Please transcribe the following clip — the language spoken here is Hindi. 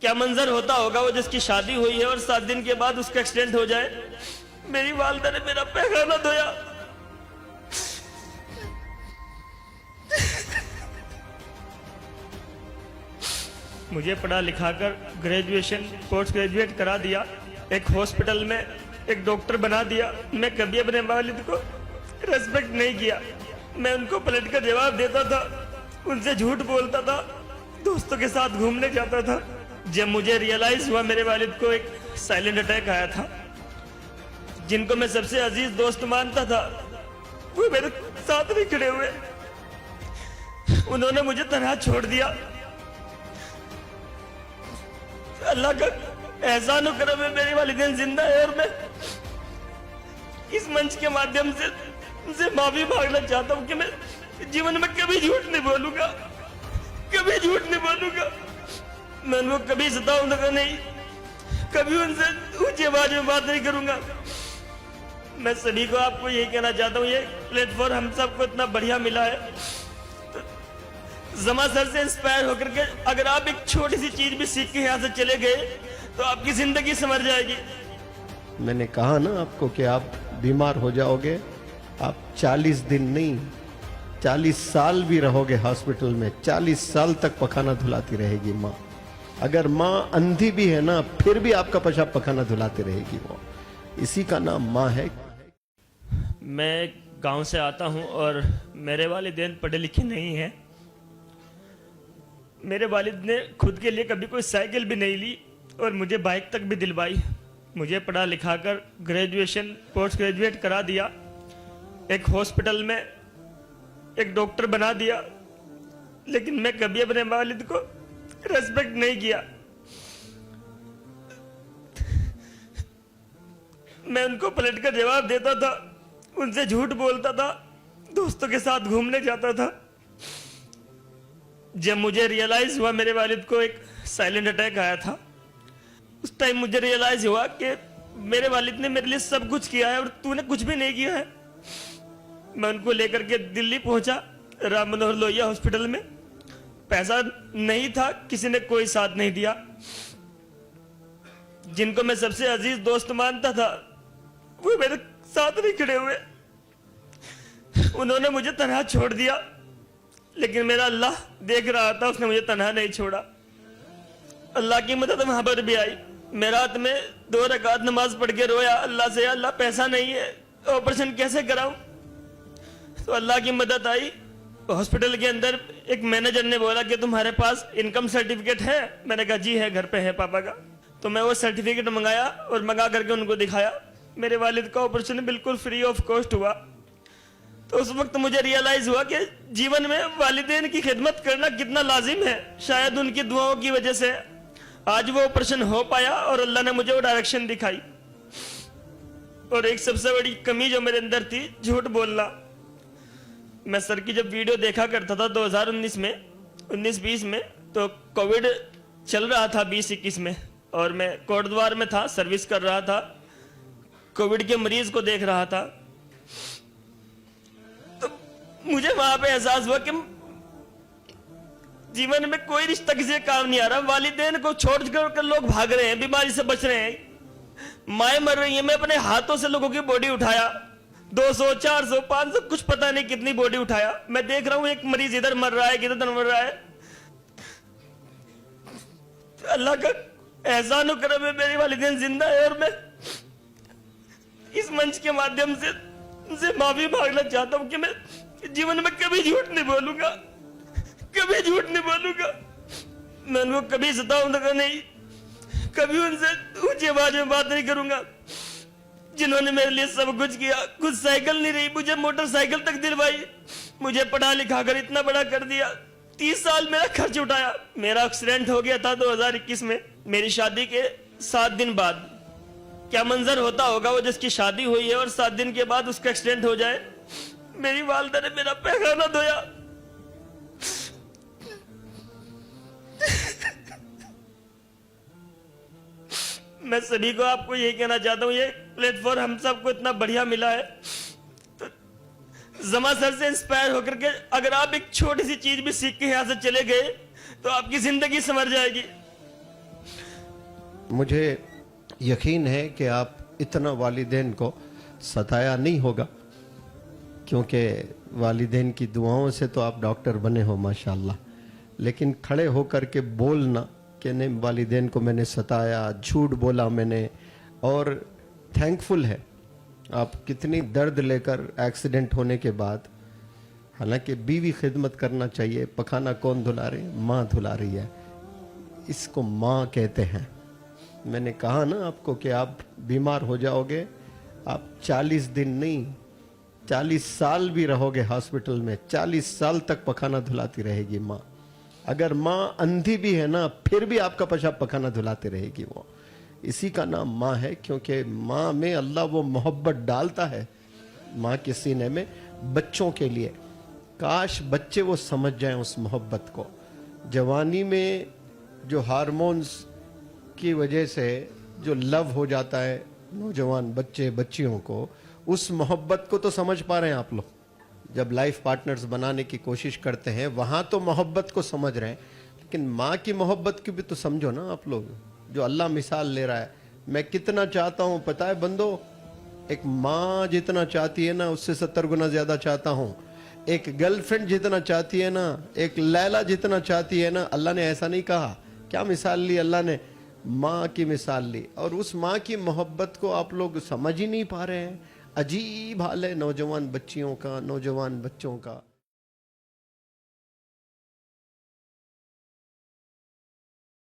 क्या मंजर होता होगा वो जिसकी शादी हुई है और 7 दिन के बाद उसका एक्सीडेंट हो जाए। मेरी वालिदा ने मेरा पैखाना धोया। मुझे पढ़ा लिखा कर ग्रेजुएशन पोस्ट ग्रेजुएट करा दिया, एक हॉस्पिटल में एक डॉक्टर बना दिया। मैं कभी अपने वालिद को रेस्पेक्ट नहीं किया। मैं उनको पलट कर जवाब देता था, उनसे झूठ बोलता था, दोस्तों के साथ घूमने जाता था। जब मुझे रियलाइज हुआ मेरे वालिद को एक साइलेंट अटैक आया था, जिनको मैं सबसे अजीज दोस्त मानता था वो मेरे साथ नहीं खड़े हुए। उन्होंने मुझे तनहा छोड़ दिया। अल्लाह का एहसान और करम है, मेरी वालिदैन जिंदा है और मैं इस मंच के माध्यम से उनसे माफी मांगना चाहता हूं कि मैं जीवन में कभी झूठ नहीं बोलूंगा, कभी झूठ नहीं बोलूंगा। मैं उनको कभी सताऊंगा नहीं, कभी उनसे ऊंची आवाज में बात नहीं करूंगा। मैं सभी को आपको यही कहना चाहता हूँ, ये प्लेटफॉर्म हम सबको इतना बढ़िया मिला है, तो जमा सर से इंस्पायर होकर के अगर आप एक छोटी सी चीज भी सीख के यहाँ से चले गए तो आपकी जिंदगी संवर जाएगी। मैंने कहा ना आपको कि आप बीमार हो जाओगे, आप 40 दिन नहीं 40 साल भी रहोगे हॉस्पिटल में। 40 साल तक पखाना धुलाती रहेगी माँ। अगर माँ अंधी भी है ना, फिर भी आपका पेशाब पखाना धुलाती रहेगी वो। इसी का नाम माँ है। मैं गांव से आता हूं और मेरे वालिदैन पढ़े लिखे नहीं हैं। मेरे वालिद ने खुद के लिए कभी कोई साइकिल भी नहीं ली और मुझे बाइक तक भी दिलवाई। मुझे पढ़ा लिखा कर ग्रेजुएशन पोस्ट ग्रेजुएट करा दिया, एक हॉस्पिटल में एक डॉक्टर बना दिया। लेकिन मैं कभी अपने वालिद को रेस्पेक्ट नहीं किया। मैं उनको पलट कर जवाब देता था, उनसे झूठ बोलता था, दोस्तों के साथ घूमने जाता था। जब मुझे रियलाइज हुआ मेरे वालिद को एक साइलेंट अटैक आया था, उस टाइम मुझे रियलाइज हुआ कि मेरे वालिद ने मेरे लिए सब कुछ किया है और तूने कुछ भी नहीं किया है। मैं उनको लेकर के दिल्ली पहुंचा, राम मनोहर लोहिया हॉस्पिटल में। पैसा नहीं था, किसी ने कोई साथ नहीं दिया। जिनको मैं सबसे अजीज दोस्त मानता था वो मेरे साथ नहीं खड़े हुए। उन्होंने मुझे तनहा छोड़ दिया, लेकिन मेरा अल्लाह देख रहा था, उसने मुझे तनहा नहीं छोड़ा। अल्लाह की मदद वहां पर भी आई। मैं रात में 2 रकात नमाज पढ़ के रोया अल्लाह से, अल्लाह पैसा नहीं है, ऑपरेशन कैसे कराऊं। तो अल्लाह की मदद आई। हॉस्पिटल के अंदर एक मैनेजर ने बोला कि तुम्हारे पास इनकम सर्टिफिकेट है। मैंने कहा जी है, घर पे है पापा का। तो मैं वो सर्टिफिकेट मंगाया और मंगा करके उनको दिखाया। मेरे वालिद का ऑपरेशन बिल्कुल फ्री ऑफ कॉस्ट हुआ। तो उस वक्त मुझे रियलाइज हुआ कि जीवन में वालिदैन की खिदमत करना कितना लाजिम है। शायद उनकी दुआओं की वजह से आज वो ऑपरेशन हो पाया और अल्लाह ने मुझे वो डायरेक्शन दिखाई। और एक सबसे बड़ी कमी जो मेरे अंदर थी, झूठ बोलना। मैं सर की जब वीडियो देखा करता था 2019 में 19-20 में, तो कोविड चल रहा था 20-21 में, और मैं कोटद्वार में था, सर्विस कर रहा था, कोविड के मरीज को देख रहा था। तो मुझे वहां पे एहसास हुआ कि जीवन में कोई रिश्ता किसी का काम नहीं आ रहा। वालिदैन को छोड़ कर लोग भाग रहे हैं, बीमारी से बच रहे हैं, माएं मर रही हैं। मैं अपने हाथों से लोगों की बॉडी उठाया, 200 400 500 कुछ पता नहीं कितनी बॉडी उठाया। मैं देख रहा हूं एक मरीज इधर मर रहा है, किधर मर रहा है। अल्लाह का एहसान और करम है, मेरी वालिदैन जिंदा है और मैं इस मंच के माध्यम से उनसे माफी मांगना चाहता हूं कि मैं जीवन में कभी झूठ नहीं बोलूंगा, कभी झूठ नहीं बोलूंगा। मैं उनको कभी सताऊंगा नहीं, कभी उनसे ऊंची आवाज में बात नहीं करूंगा। जिन्होंने मेरे लिए सब कुछ किया, कुछ साइकिल नहीं रही, मुझे मोटरसाइकिल तक दिलवाई, मुझे पढ़ा लिखा कर इतना बड़ा कर दिया, 30 साल मेरा खर्च उठाया। मेरा एक्सीडेंट हो गया था 2021 में, मेरी शादी के 7 दिन बाद। क्या मंजर होता होगा वो जिसकी शादी हुई है और 7 दिन के बाद उसका एक्सीडेंट हो जाए। मेरी वालिदा ने मेरा पैखाना धोया। मैं सभी को आपको यही कहना चाहता हूँ, ये प्लेटफॉर्म हम सबको इतना बढ़िया मिला है, तो जमा सर से इंस्पायर होकर के अगर आप एक छोटी सी चीज भी सीख के यहाँ से चले गए तो आपकी जिंदगी संवर जाएगी। मुझे यकीन है कि आप इतना वालिदैन को सताया नहीं होगा, क्योंकि वालिदैन की दुआओं से तो आप डॉक्टर बने हो माशाल्लाह। लेकिन खड़े होकर के बोलना कि नहीं वालिदैन को मैंने सताया, झूठ बोला मैंने, और थैंकफुल है आप कितनी दर्द लेकर एक्सीडेंट होने के बाद, हालांकि बीवी खिदमत करना चाहिए, पखाना कौन धुला रही है? माँ धुला रही है, इसको माँ कहते हैं। मैंने कहा ना आपको कि आप बीमार हो जाओगे, आप 40 दिन नहीं 40 साल भी रहोगे हॉस्पिटल में, 40 साल तक पखाना धुलाती रहेगी माँ। अगर माँ अंधी भी है ना, फिर भी आपका पेशाब पखाना धुलाती रहेगी वो। इसी का नाम माँ है, क्योंकि माँ में अल्लाह वो मोहब्बत डालता है माँ के सीने में बच्चों के लिए। काश बच्चे वो समझ जाएं उस मोहब्बत को। जवानी में जो हार्मोन्स की वजह से जो लव हो जाता है नौजवान बच्चे बच्चियों को, उस मोहब्बत को तो समझ पा रहे हैं आप लोग। जब लाइफ पार्टनर्स बनाने की कोशिश करते हैं वहां तो मोहब्बत को समझ रहे हैं, लेकिन माँ की मोहब्बत की भी तो समझो ना आप लोग। जो अल्लाह मिसाल ले रहा है, मैं कितना चाहता हूं पता है बंदो, एक माँ जितना चाहती है ना उससे 70 गुना ज्यादा चाहता हूं। एक गर्लफ्रेंड जितना चाहती है ना, एक लैला जितना चाहती है ना, अल्लाह ने ऐसा नहीं कहा। क्या मिसाल ली अल्लाह ने? माँ की मिसाल ली। और उस माँ की मोहब्बत को आप लोग समझ ही नहीं पा रहे हैं। अजीब हाल है नौजवान बच्चियों का, नौजवान बच्चों का।